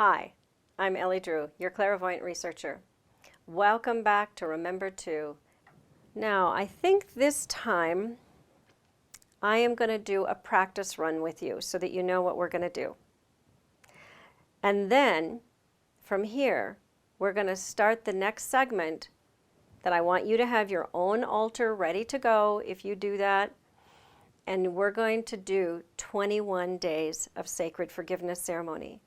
Hi, I'm Ellie Drew, your Clairvoyant Researcher. Welcome back to Remember To. Now, I think this time I am going to do a practice run with you so that you know what we're going to do. And then, from here, we're going to start the next segment that I want you to have your own altar ready to go if you do that. And we're going to do 21 days of sacred forgiveness ceremony.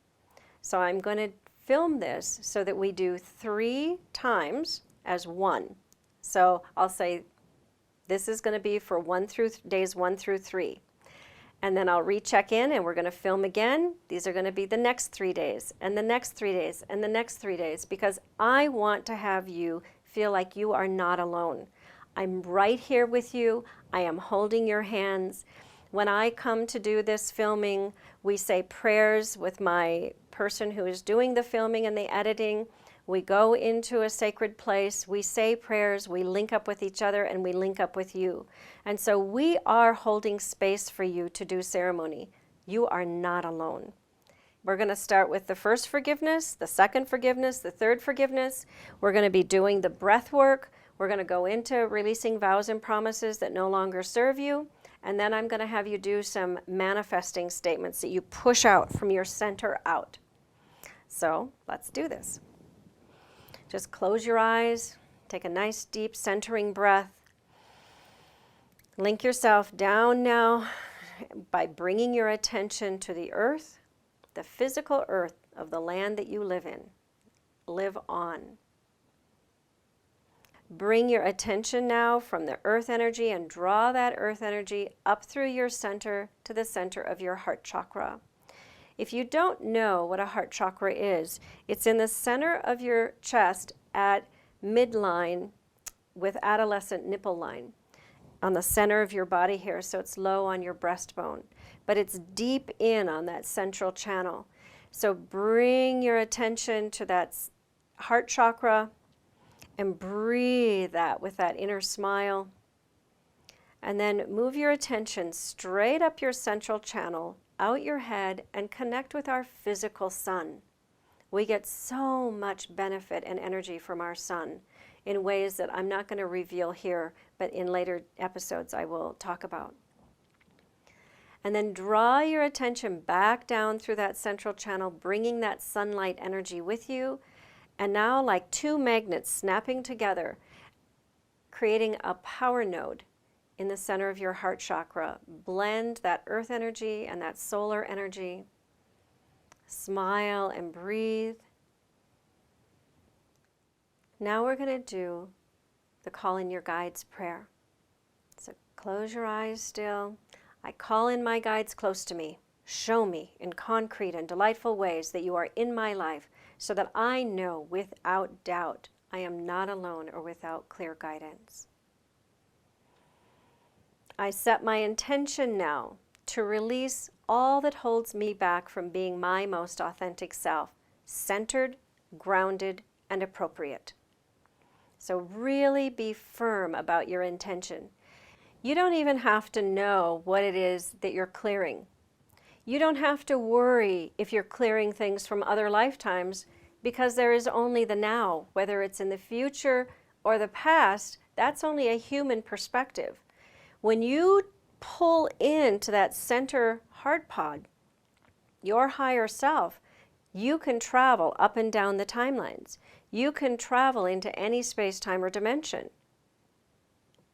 So I'm going to film this so that we do 3 times as one. So I'll say this is going to be for days 1 through 3. And then I'll recheck in and we're going to film again. These are going to be the next 3 days and the next 3 days and the next 3 days, because I want to have you feel like you are not alone. I'm right here with you. I am holding your hands. When I come to do this filming, we say prayers with my person who is doing the filming and the editing. We go into a sacred place, we say prayers, we link up with each other, and we link up with you. And so we are holding space for you to do ceremony. You are not alone. We're going to start with the first forgiveness, the second forgiveness, the third forgiveness. We're going to be doing the breath work. We're going to go into releasing vows and promises that no longer serve you. And then I'm going to have you do some manifesting statements that you push out from your center out. So let's do this. Just close your eyes. Take a nice deep centering breath. Link yourself down now by bringing your attention to the earth, the physical earth of the land that you live in. Live on. Bring your attention now from the earth energy and draw that earth energy up through your center to the center of your heart chakra. If you don't know what a heart chakra is, it's in the center of your chest at midline with adolescent nipple line on the center of your body here, so it's low on your breastbone, but it's deep in on that central channel. So bring your attention to that heart chakra and breathe that with that inner smile. And then move your attention straight up your central channel, out your head, and connect with our physical sun. We get so much benefit and energy from our sun in ways that I'm not going to reveal here, but in later episodes I will talk about. And then draw your attention back down through that central channel, bringing that sunlight energy with you. And now, like 2 magnets snapping together, creating a power node in the center of your heart chakra. Blend that earth energy and that solar energy. Smile and breathe. Now we're going to do the call in your guides prayer. So close your eyes still. I call in my guides close to me. Show me in concrete and delightful ways that you are in my life, so that I know without doubt I am not alone or without clear guidance. I set my intention now to release all that holds me back from being my most authentic self, centered, grounded, and appropriate. So really be firm about your intention. You don't even have to know what it is that you're clearing. You don't have to worry if you're clearing things from other lifetimes, because there is only the now. Whether it's in the future or the past, that's only a human perspective. When you pull into that center heart pod, your higher self, you can travel up and down the timelines. You can travel into any space, time, or dimension.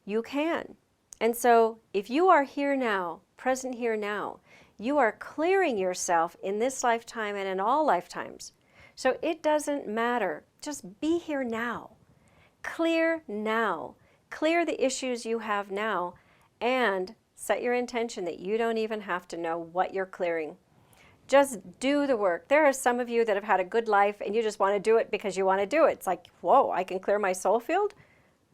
You can. And so if you are here now, present here now, you are clearing yourself in this lifetime and in all lifetimes. So it doesn't matter. Just be here now. Clear now. Clear the issues you have now, and set your intention that you don't even have to know what you're clearing. Just do the work. There are some of you that have had a good life and you just want to do it because you want to do it. It's like, whoa, I can clear my soul field?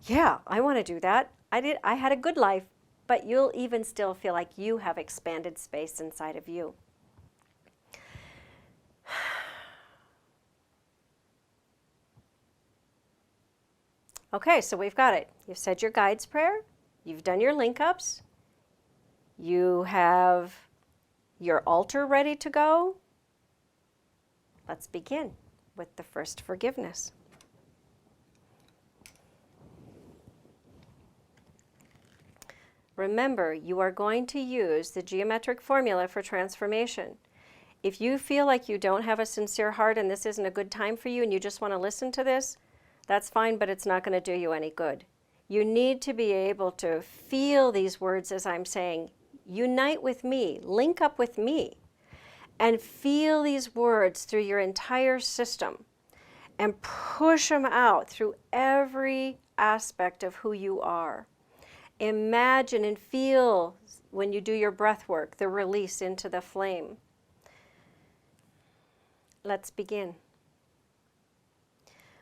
Yeah, I want to do that. I had a good life, but you'll even still feel like you have expanded space inside of you. Okay, so we've got it. You've said your guides prayer. You've done your link-ups. You have your altar ready to go. Let's begin with the first forgiveness. Remember, you are going to use the geometric formula for transformation. If you feel like you don't have a sincere heart and this isn't a good time for you and you just want to listen to this, that's fine, but it's not going to do you any good. You need to be able to feel these words as I'm saying. Unite with me, link up with me, and feel these words through your entire system and push them out through every aspect of who you are. Imagine and feel, when you do your breath work, the release into the flame. Let's begin.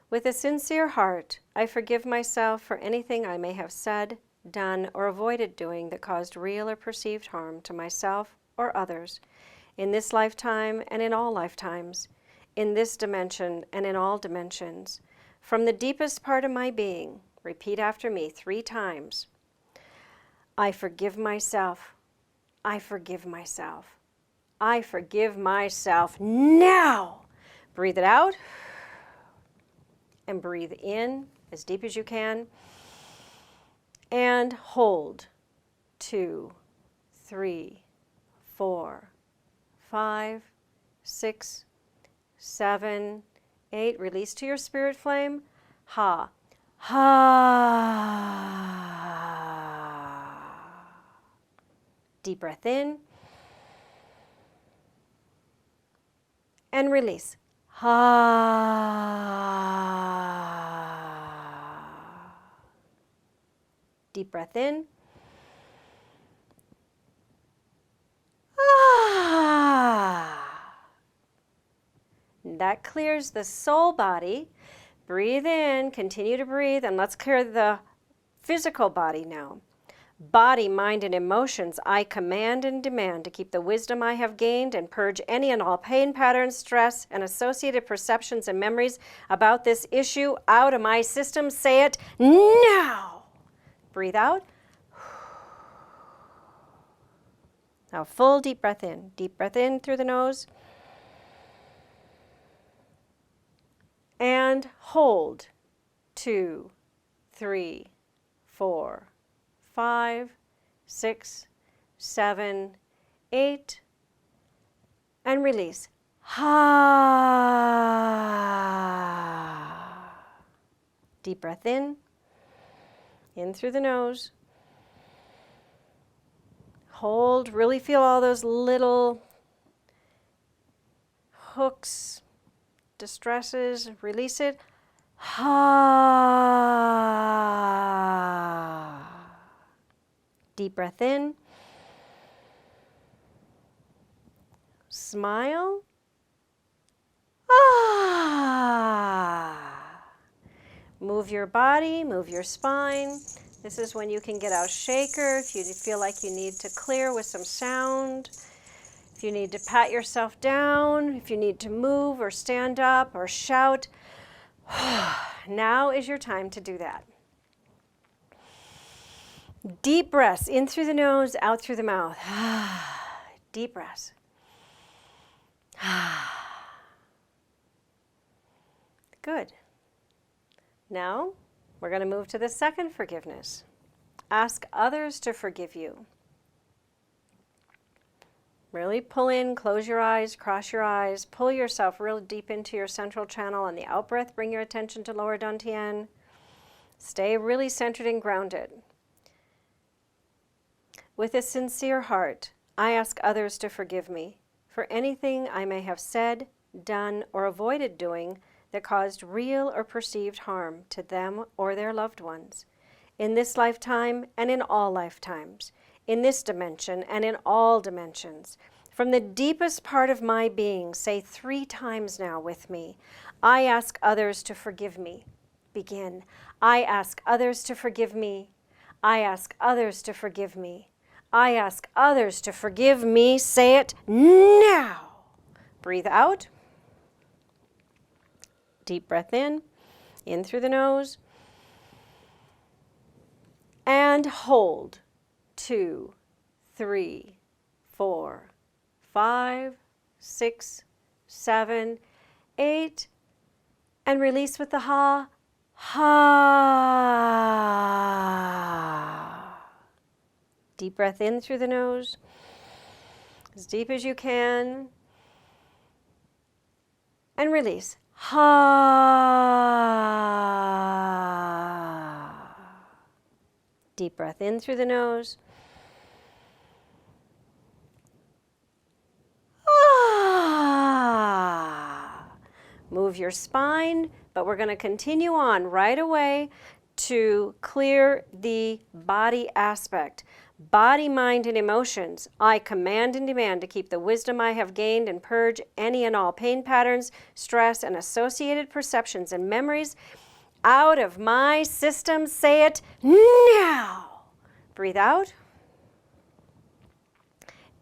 With a sincere heart, I forgive myself for anything I may have said, done, or avoided doing that caused real or perceived harm to myself or others, in this lifetime and in all lifetimes, in this dimension and in all dimensions. From the deepest part of my being, repeat after me 3 times. I forgive myself. I forgive myself. I forgive myself now. Breathe it out and breathe in as deep as you can. And hold. 2, 3, 4, 5, 6, 7, 8. Release to your spirit flame. Ha. Ha. Deep breath in. And release. Ha. Deep breath in. Ah. That clears the soul body. Breathe in, continue to breathe, and let's clear the physical body now. Body, mind, and emotions, I command and demand to keep the wisdom I have gained and purge any and all pain patterns, stress, and associated perceptions and memories about this issue out of my system. Say it now. Breathe out. Now full deep breath in. Deep breath in through the nose. And hold. 2, 3, 4, 5, 6, 7, 8, and release. Ha. Deep breath in through the nose. Hold, really feel all those little hooks, distresses, release it. Ha. Deep breath in. Smile. Ah. Move your body, move your spine. This is when you can get out shaker if you feel like you need to clear with some sound. If you need to pat yourself down, if you need to move or stand up or shout. Now is your time to do that. Deep breaths in through the nose, out through the mouth. Deep breaths. Good. Now, we're going to move to the second forgiveness. Ask others to forgive you. Really pull in, close your eyes, cross your eyes, pull yourself real deep into your central channel. On the out-breath, bring your attention to lower dantian. Stay really centered and grounded. With a sincere heart, I ask others to forgive me for anything I may have said, done, or avoided doing that caused real or perceived harm to them or their loved ones, in this lifetime and in all lifetimes, in this dimension and in all dimensions. From the deepest part of my being, say 3 times now with me, I ask others to forgive me. Begin. I ask others to forgive me. I ask others to forgive me. I ask others to forgive me. Say it now. Breathe out. Deep breath in through the nose. And hold. 2, 3, 4, 5, 6, 7, 8, and release with the ha. Ha. Deep breath in through the nose, as deep as you can, and release. Ha. Deep breath in through the nose. Move your spine, but we're going to continue on right away to clear the body aspect. Body, mind, and emotions. I command and demand to keep the wisdom I have gained and purge any and all pain patterns, stress, and associated perceptions and memories out of my system. Say it now. Breathe out.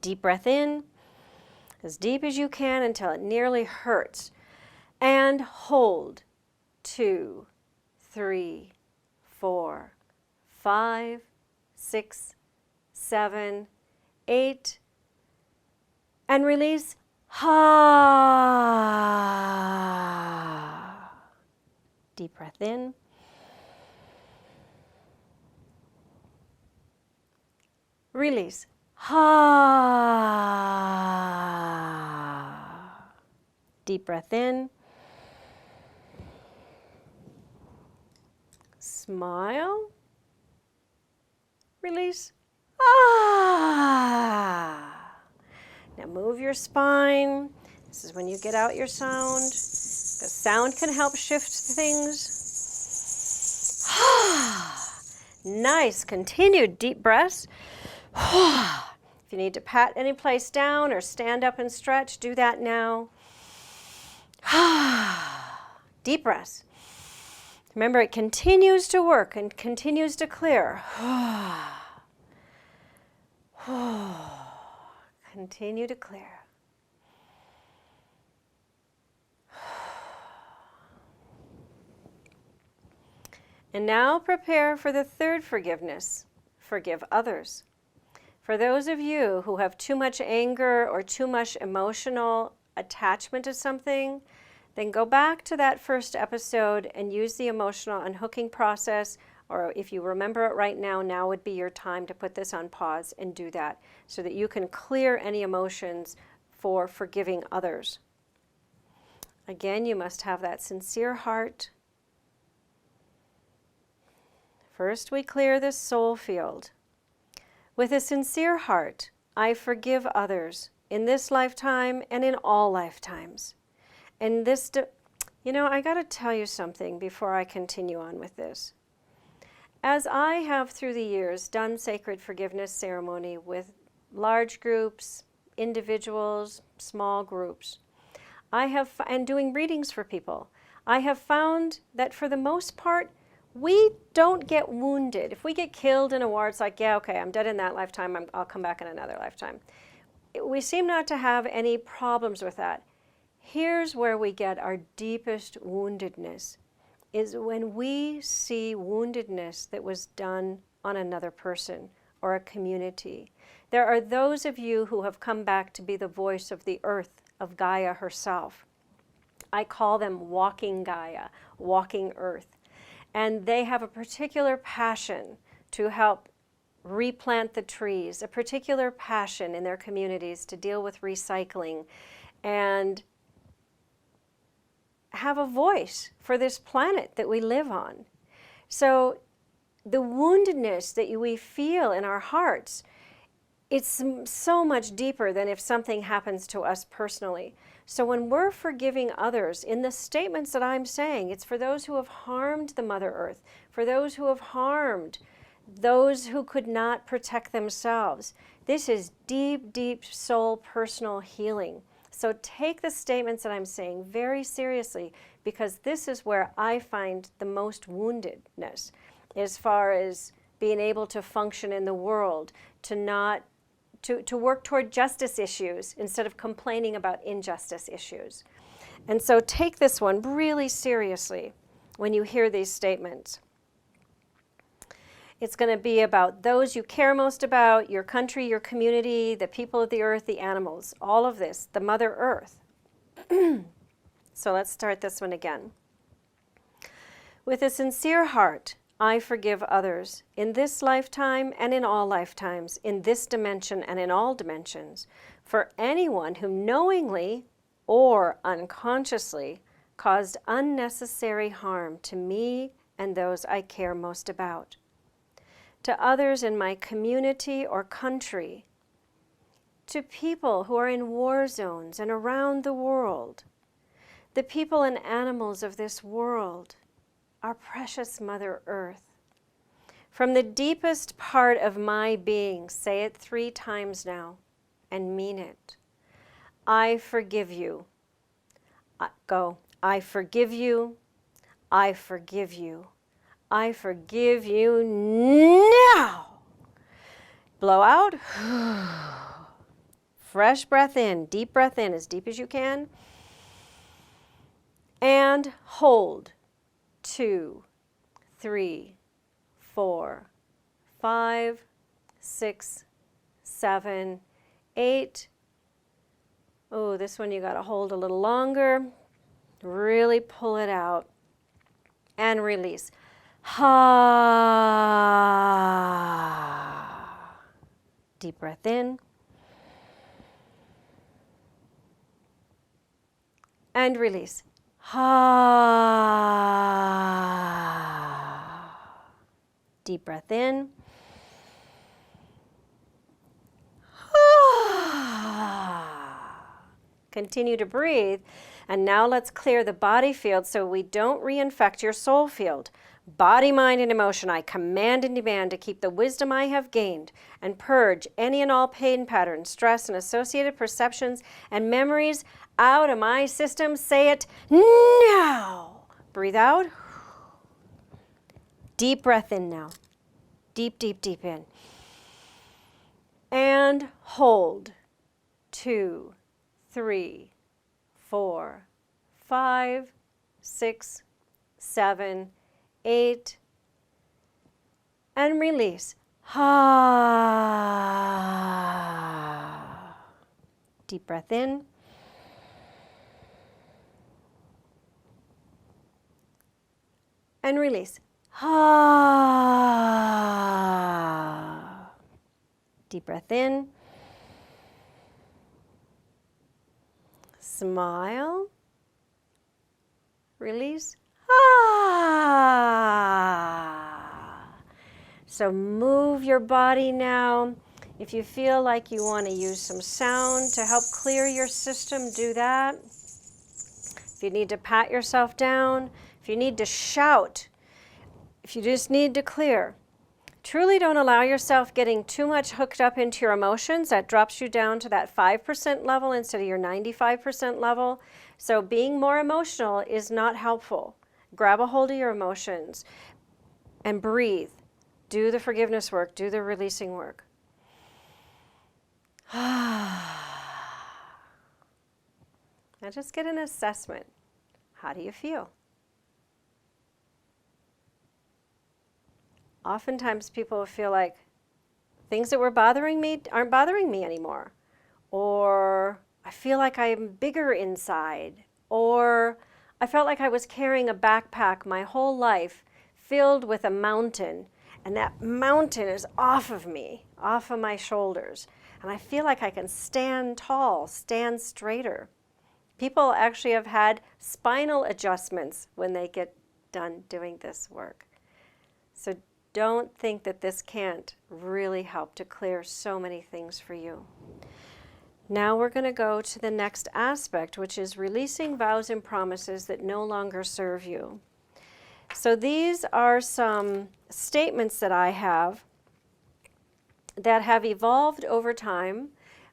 Deep breath in, as deep as you can until it nearly hurts. And hold. 2, 3, 4, 5, 6, 7, 8. And release. Ha. Deep breath in. Release. Ha. Deep breath in. Smile. Release. Ah. Now move your spine. This is when you get out your sound, because sound can help shift things. Nice. Continued deep breaths. If you need to pat any place down or stand up and stretch, do that now. Deep breaths. Remember, it continues to work and continues to clear. Continue to clear. And now prepare for the third forgiveness. Forgive others. For those of you who have too much anger or too much emotional attachment to something, then go back to that first episode and use the emotional unhooking process, or if you remember it right now, now would be your time to put this on pause and do that so that you can clear any emotions for forgiving others. Again, you must have that sincere heart. First, we clear the soul field. With a sincere heart, I forgive others in this lifetime and in all lifetimes. And this, I got to tell you something before I continue on with this. As I have through the years done sacred forgiveness ceremony with large groups, individuals, small groups, and doing readings for people, I have found that for the most part, we don't get wounded. If we get killed in a war, it's like, yeah, okay, I'm dead in that lifetime, I'll come back in another lifetime. We seem not to have any problems with that. Here's where we get our deepest woundedness, is when we see woundedness that was done on another person or a community. There are those of you who have come back to be the voice of the earth, of Gaia herself. I call them walking Gaia, walking earth. And they have a particular passion to help replant the trees, a particular passion in their communities to deal with recycling and have a voice for this planet that we live on. So the woundedness that we feel in our hearts, it's so much deeper than if something happens to us personally. So when we're forgiving others, in the statements that I'm saying, it's for those who have harmed the Mother Earth, for those who have harmed those who could not protect themselves. This is deep, deep soul personal healing. So take the statements that I'm saying very seriously, because this is where I find the most woundedness as far as being able to function in the world, to work toward justice issues instead of complaining about injustice issues. And so take this one really seriously when you hear these statements. It's going to be about those you care most about, your country, your community, the people of the earth, the animals, all of this, the Mother Earth. So let's start this one again. With a sincere heart, I forgive others in this lifetime and in all lifetimes, in this dimension and in all dimensions, for anyone who knowingly or unconsciously caused unnecessary harm to me and those I care most about, to others in my community or country, to people who are in war zones and around the world, the people and animals of this world, our precious Mother Earth. From the deepest part of my being, say it 3 times now and mean it. I forgive you. Go. I forgive you. I forgive you. I forgive you now. Blow out. Fresh breath in, deep breath in, as deep as you can. And hold. 2, 3, 4, 5, 6, 7, 8. Oh, this one you got to hold a little longer. Really pull it out. And release. Ha. Deep breath in. And release. Ha. Deep breath in. Ha. Continue to breathe. And now let's clear the body field so we don't reinfect your soul field. Body, mind, and emotion, I command and demand to keep the wisdom I have gained and purge any and all pain patterns, stress, and associated perceptions and memories out of my system. Say it now. Breathe out. Deep breath in now. Deep, deep, deep in. And hold. 2, 3, 4, 5, 6, 7, 8. And release. Ha. Deep breath in. And release. Ha. Deep breath in. Smile. Release. Ah. So move your body now. If you feel like you want to use some sound to help clear your system, do that. If you need to pat yourself down, if you need to shout, if you just need to clear, truly don't allow yourself getting too much hooked up into your emotions. That drops you down to that 5% level instead of your 95% level. So being more emotional is not helpful. Grab a hold of your emotions and breathe. Do the forgiveness work. Do the releasing work. Now just get an assessment. How do you feel? Oftentimes people feel like things that were bothering me aren't bothering me anymore. Or I feel like I'm bigger inside. Or I felt like I was carrying a backpack my whole life filled with a mountain. And that mountain is off of me, off of my shoulders. And I feel like I can stand tall, stand straighter. People actually have had spinal adjustments when they get done doing this work. So don't think that this can't really help to clear so many things for you. Now we're going to go to the next aspect, which is releasing vows and promises that no longer serve you. So these are some statements that I have that have evolved over time.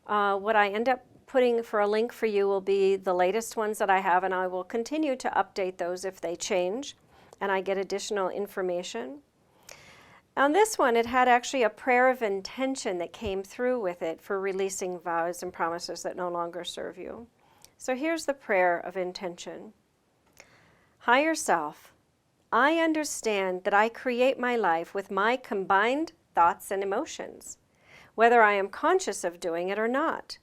What I end up putting for a link for you will be the latest ones that I have, and I will continue to update those if they change and I get additional information. On this one, it had actually a prayer of intention that came through with it for releasing vows and promises that no longer serve you. So here's the prayer of intention. Higher Self, I understand that I create my life with my combined thoughts and emotions, whether I am conscious of doing it or not.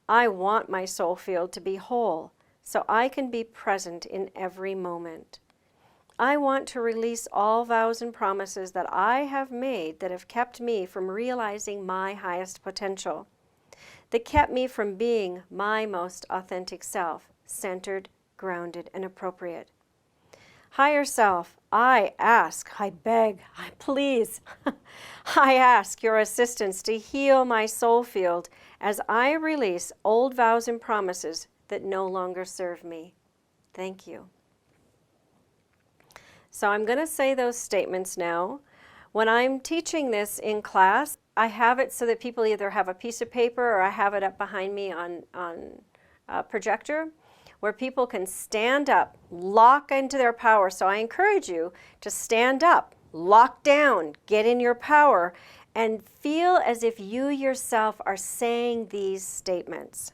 I want my soul field to be whole, so I can be present in every moment. I want to release all vows and promises that I have made that have kept me from realizing my highest potential, that kept me from being my most authentic self, centered, grounded, and appropriate. Higher self, I ask, I beg, I please, I ask your assistance to heal my soul field as I release old vows and promises that no longer serve me. Thank you. So I'm going to say those statements now. When I'm teaching this in class, I have it so that people either have a piece of paper or I have it up behind me on a projector where people can stand up, lock into their power. So I encourage you to stand up, lock down, get in your power, and feel as if you yourself are saying these statements.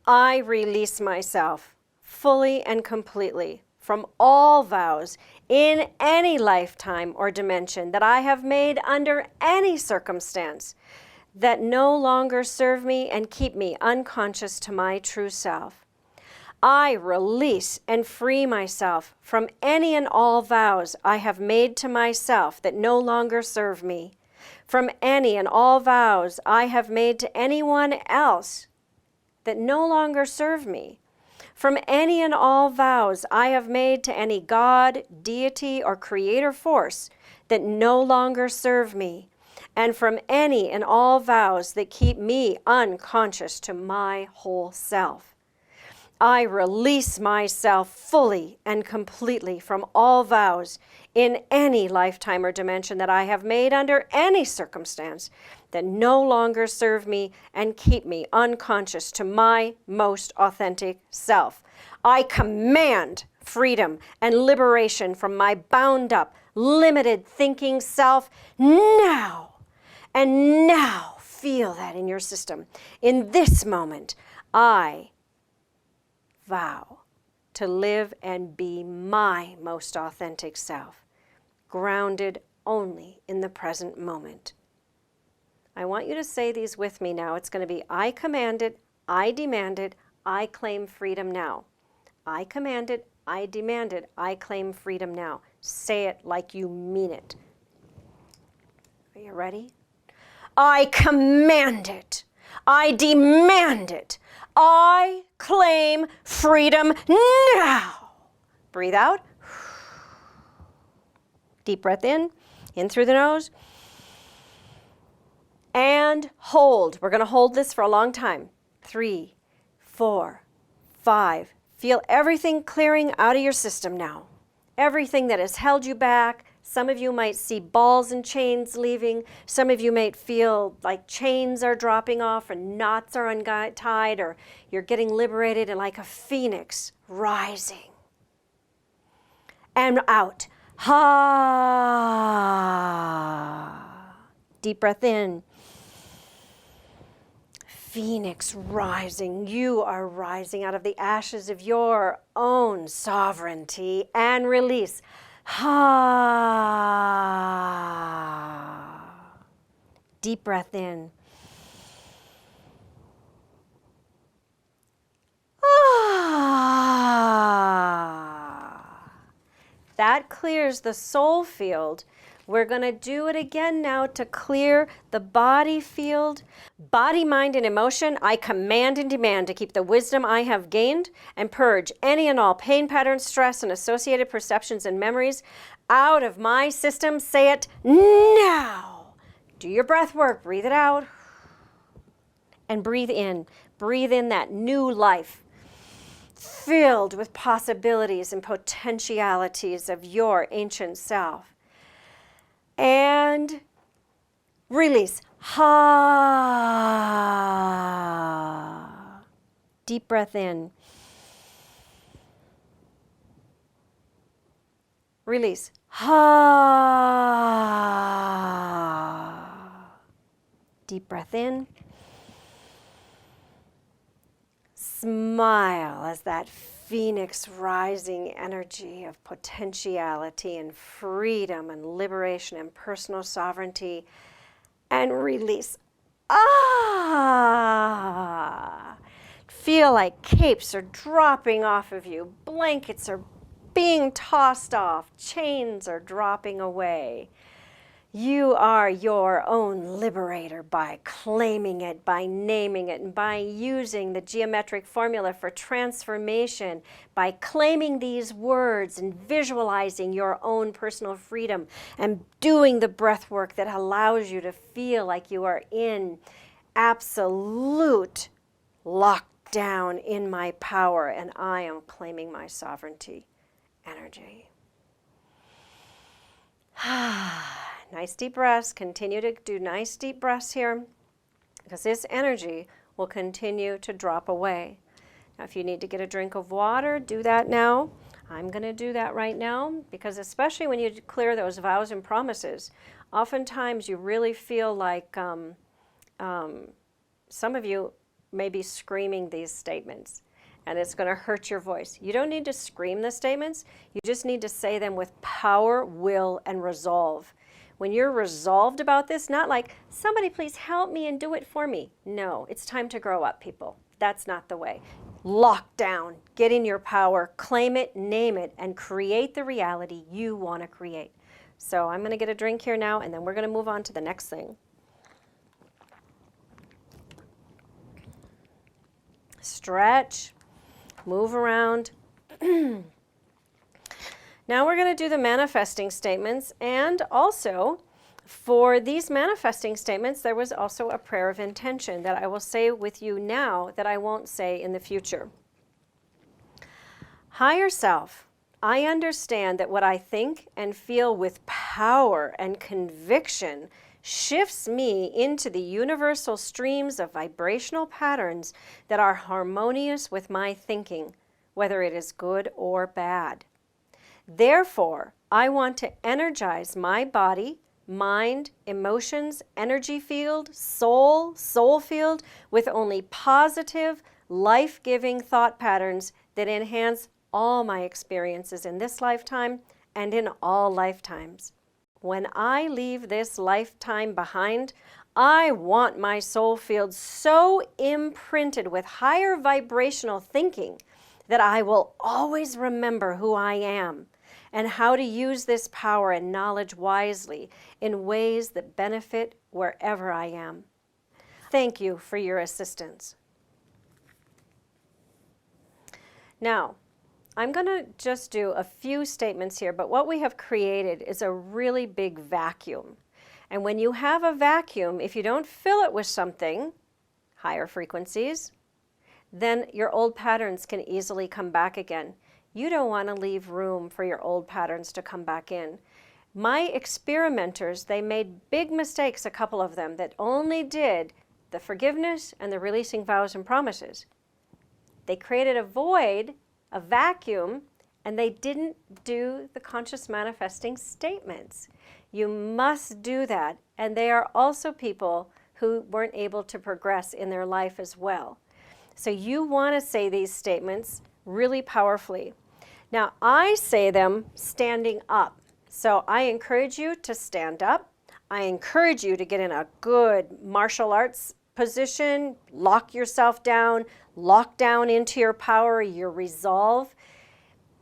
I release myself fully and completely from all vows in any lifetime or dimension that I have made under any circumstance that no longer serve me and keep me unconscious to my true self. I release and free myself from any and all vows I have made to myself that no longer serve me, from any and all vows I have made to anyone else that no longer serve me, from any and all vows I have made to any God, deity, or creator force that no longer serve me, and from any and all vows that keep me unconscious to my whole self. I release myself fully and completely from all vows in any lifetime or dimension that I have made under any circumstance that no longer serve me and keep me unconscious to my most authentic self. I command freedom and liberation from my bound up, limited thinking self now. And now feel that in your system. In this moment, I vow to live and be my most authentic self, grounded only in the present moment. I want you to say these with me now. It's going to be, I command it, I demand it, I claim freedom now. I command it, I demand it, I claim freedom now. Say it like you mean it. Are you ready? I command it, I demand it, I claim freedom now. Breathe out. Deep breath in through the nose. And hold. We're going to hold this for a long time. 3, 4, 5. Feel everything clearing out of your system now. Everything that has held you back. Some of you might see balls and chains leaving. Some of you might feel like chains are dropping off and knots are untied, or you're getting liberated and like a phoenix rising. And out. Ha. Deep breath in. Phoenix rising. You are rising out of the ashes of your own sovereignty, and release. Ha. Deep breath in. Ah. That clears the soul field. We're going to do it again now to clear the body field. Body, mind, and emotion, I command and demand to keep the wisdom I have gained and purge any and all pain patterns, stress, and associated perceptions and memories out of my system. Say it now. Do your breath work. Breathe it out. And breathe in. Breathe in that new life, filled with possibilities and potentialities of your ancient self. And release. Ha. Deep breath in. Release. Ha. Deep breath in. Smile as that phoenix rising energy of potentiality and freedom and liberation and personal sovereignty and release. Ah! Feel like capes are dropping off of you, blankets are being tossed off, chains are dropping away. You are your own liberator by claiming it, by naming it, and by using the geometric formula for transformation, by claiming these words and visualizing your own personal freedom and doing the breath work that allows you to feel like you are in absolute lockdown in my power and I am claiming my sovereignty energy. Nice deep breaths. Continue to do nice deep breaths here because this energy will continue to drop away. Now, if you need to get a drink of water, do that now. I'm going to do that right now because especially when you clear those vows and promises, oftentimes you really feel like some of you may be screaming these statements. And it's going to hurt your voice. You don't need to scream the statements. You just need to say them with power, will, and resolve. When you're resolved about this, not like, somebody please help me and do it for me. No, it's time to grow up, people. That's not the way. Lock down, get in your power, claim it, name it, and create the reality you want to create. So I'm going to get a drink here now, and then we're going to move on to the next thing. Stretch. Move around. Now we're going to do the manifesting statements, and also for these manifesting statements there was also a prayer of intention that I will say with you now that I won't say in the future. Higher self, I understand that what I think and feel with power and conviction shifts me into the universal streams of vibrational patterns that are harmonious with my thinking, whether it is good or bad. Therefore, I want to energize my body, mind, emotions, energy field, soul field with only positive, life-giving thought patterns that enhance all my experiences in this lifetime and in all lifetimes. When I leave this lifetime behind, I want my soul field so imprinted with higher vibrational thinking that I will always remember who I am and how to use this power and knowledge wisely in ways that benefit wherever I am. Thank you for your assistance. Now, I'm going to just do a few statements here, but what we have created is a really big vacuum. And when you have a vacuum, if you don't fill it with something, higher frequencies, then your old patterns can easily come back again. You don't want to leave room for your old patterns to come back in. My experimenters, they made big mistakes, a couple of them, that only did the forgiveness and the releasing vows and promises. They created a void, a vacuum, and they didn't do the conscious manifesting statements. You must do that. And they are also people who weren't able to progress in their life as well. So you want to say these statements really powerfully. Now, I say them standing up. So I encourage you to stand up. I encourage you to get in a good martial arts position, lock yourself down, lock down into your power, your resolve,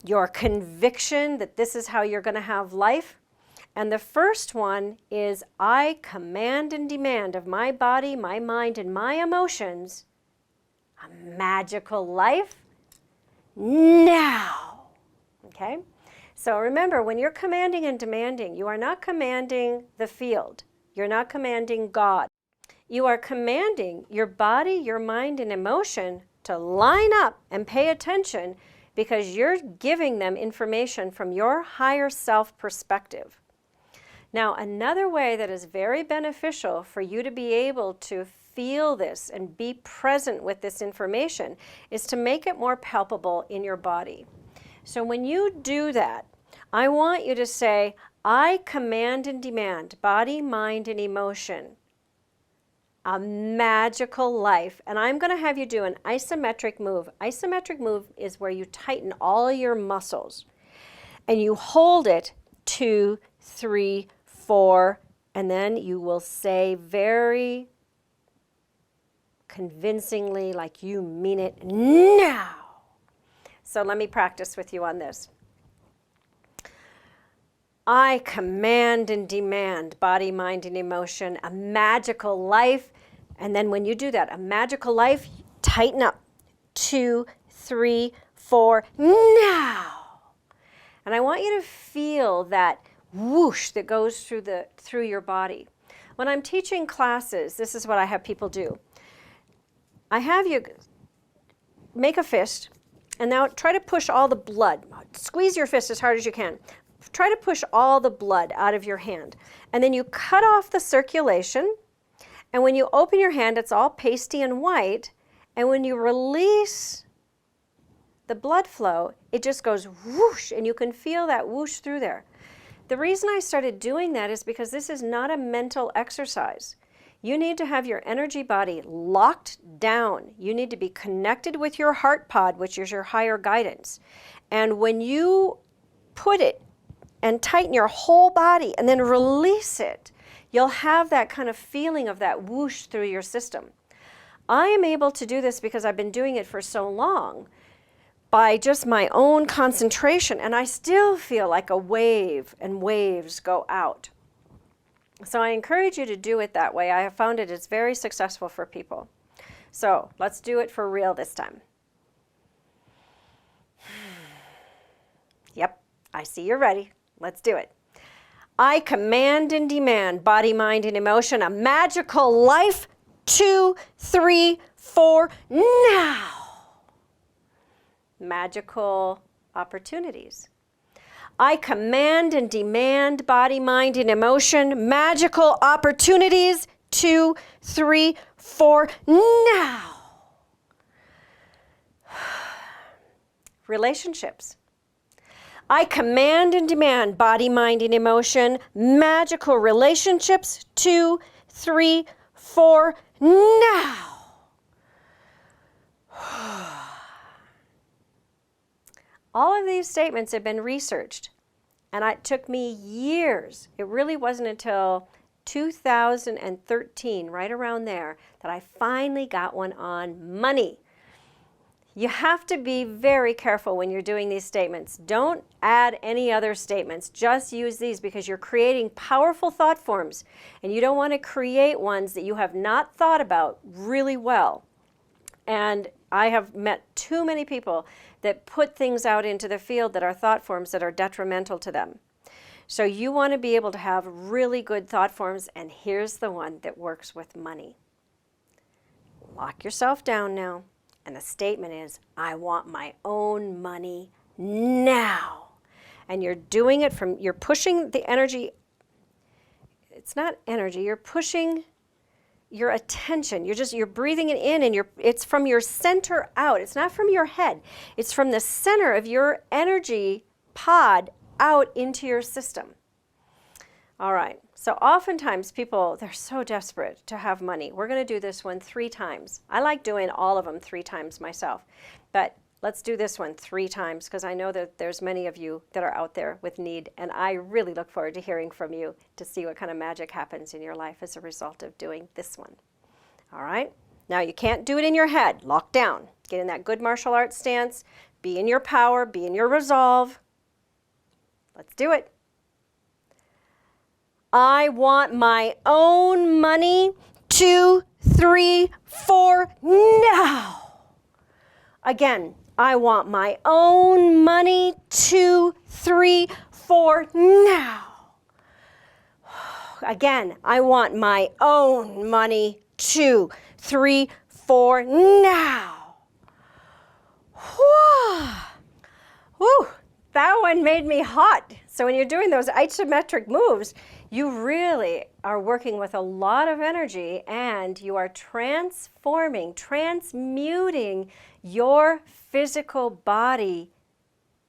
your conviction that this is how you're going to have life. And the first one is, I command and demand of my body, my mind, and my emotions a magical life now. Okay? So remember, when you're commanding and demanding, you are not commanding the field. You're not commanding God. You are commanding your body, your mind, and emotion to line up and pay attention because you're giving them information from your higher self perspective. Now, another way that is very beneficial for you to be able to feel this and be present with this information is to make it more palpable in your body. So when you do that, I want you to say, I command and demand, body, mind, and emotion, a magical life. And I'm going to have you do an isometric move. Isometric move is where you tighten all your muscles and you hold it 2, 3, 4, And then you will say very convincingly, like you mean it, now. So let me practice with you on this. I command and demand, body, mind, and emotion, a magical life. And then when you do that, a magical life, tighten up. 2, 3, 4, now. And I want you to feel that whoosh that goes through your body. When I'm teaching classes, this is what I have people do. I have you make a fist, and now try to push all the blood. Squeeze your fist as hard as you can. Try to push all the blood out of your hand. And then you cut off the circulation. And when you open your hand, it's all pasty and white. And when you release the blood flow, it just goes whoosh, and you can feel that whoosh through there. The reason I started doing that is because this is not a mental exercise. You need to have your energy body locked down. You need to be connected with your heart pod, which is your higher guidance. And when you put it and tighten your whole body and then release it, you'll have that kind of feeling of that whoosh through your system. I am able to do this because I've been doing it for so long by just my own concentration, and I still feel like a wave, and waves go out. So I encourage you to do it that way. I have found it is very successful for people. So let's do it for real this time. Yep, I see you're ready. Let's do it. I command and demand, body, mind, and emotion, a magical life. 2, 3, 4, now. Magical opportunities. I command and demand, body, mind, and emotion, magical opportunities. 2, 3, 4, now. Relationships. I command and demand, body, mind, and emotion, magical relationships. 2, 3, 4, now. All of these statements have been researched, and it took me years. It really wasn't until 2013, right around there, that I finally got one on money. You have to be very careful when you're doing these statements. Don't add any other statements. Just use these because you're creating powerful thought forms, and you don't want to create ones that you have not thought about really well. And I have met too many people that put things out into the field that are thought forms that are detrimental to them. So you want to be able to have really good thought forms, and here's the one that works with money. Lock yourself down now, and the statement is, I want my own money now. And you're doing it from, you're pushing the energy, it's not energy, you're pushing your attention. You're breathing it in, and it's from your center out. It's not from your head. It's from the center of your energy pod out into your system. All right. So oftentimes people, they're so desperate to have money. We're going to do this one 3 times. I like doing all of them 3 times myself, but let's do this one 3 times because I know that there's many of you that are out there with need, and I really look forward to hearing from you to see what kind of magic happens in your life as a result of doing this one. All right? Now you can't do it in your head. Lock down. Get in that good martial arts stance. Be in your power. Be in your resolve. Let's do it. I want my own money. 2, 3, 4, now. Again, I want my own money. 2, 3, 4, now. Again, I want my own money. 2, 3, 4, now. Whew, that one made me hot. So when you're doing those isometric moves, you really are working with a lot of energy, and you are transforming, transmuting your physical body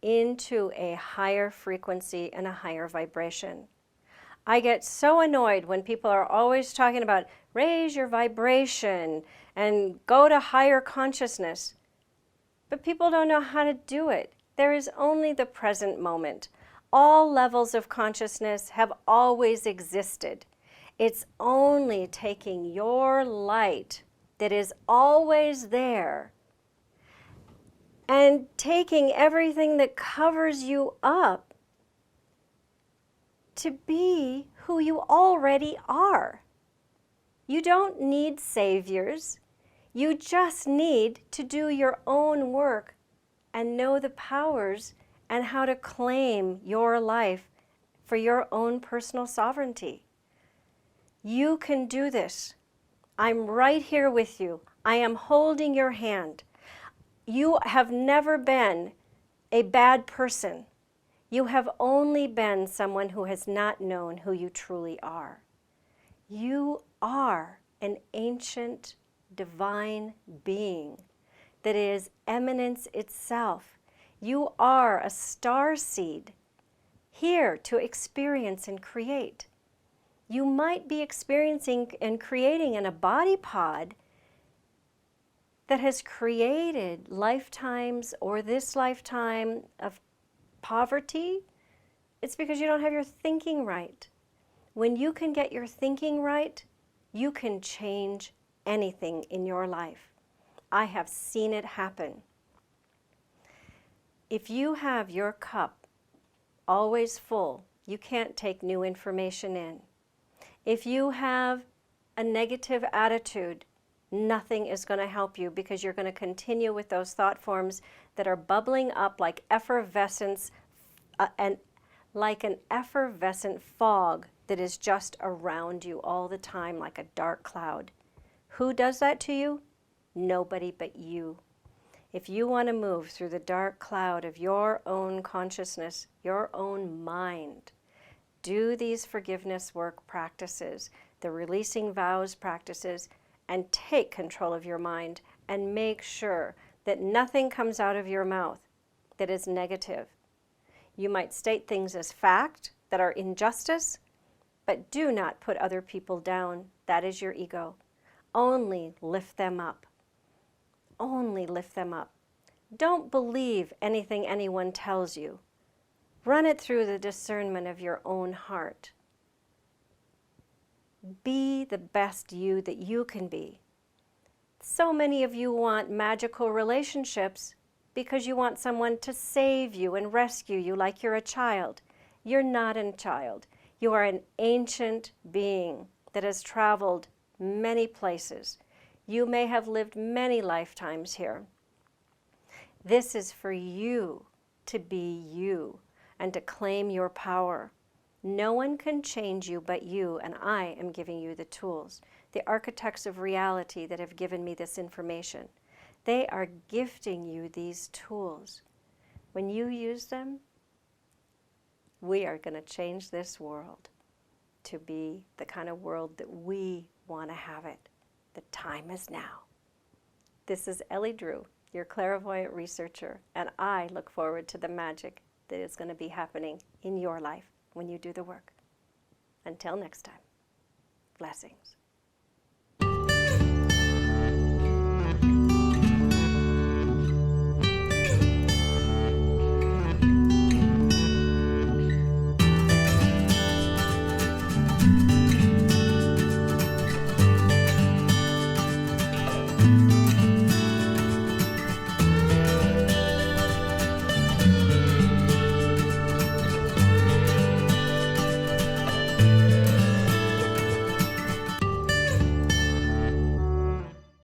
into a higher frequency and a higher vibration. I get so annoyed when people are always talking about raise your vibration and go to higher consciousness, but people don't know how to do it. There is only the present moment. All levels of consciousness have always existed. It's only taking your light that is always there and taking everything that covers you up to be who you already are. You don't need saviors. You just need to do your own work and know the powers and how to claim your life for your own personal sovereignty. You can do this. I'm right here with you. I am holding your hand. You have never been a bad person. You have only been someone who has not known who you truly are. You are an ancient divine being that is eminence itself. You are a star seed here to experience and create. You might be experiencing and creating in a body pod that has created lifetimes or this lifetime of poverty. It's because you don't have your thinking right. When you can get your thinking right, you can change anything in your life. I have seen it happen. If you have your cup always full, you can't take new information in. If you have a negative attitude, nothing is going to help you because you're going to continue with those thought forms that are bubbling up like effervescence, and like an effervescent fog that is just around you all the time like a dark cloud. Who does that to you? Nobody but you. If you want to move through the dark cloud of your own consciousness, your own mind, do these forgiveness work practices, the releasing vows practices, and take control of your mind and make sure that nothing comes out of your mouth that is negative. You might state things as fact that are injustice, but do not put other people down. That is your ego. Only lift them up. Only lift them up. Don't believe anything anyone tells you. Run it through the discernment of your own heart. Be the best you that you can be. So many of you want magical relationships because you want someone to save you and rescue you like you're a child. You're not a child. You are an ancient being that has traveled many places. You may have lived many lifetimes here. This is for you to be you and to claim your power. No one can change you but you, and I am giving you the tools. The architects of reality that have given me this information, they are gifting you these tools. When you use them, we are going to change this world to be the kind of world that we want to have it. The time is now. This is Ellie Drew, your clairvoyant researcher, and I look forward to the magic that is going to be happening in your life when you do the work. Until next time, blessings.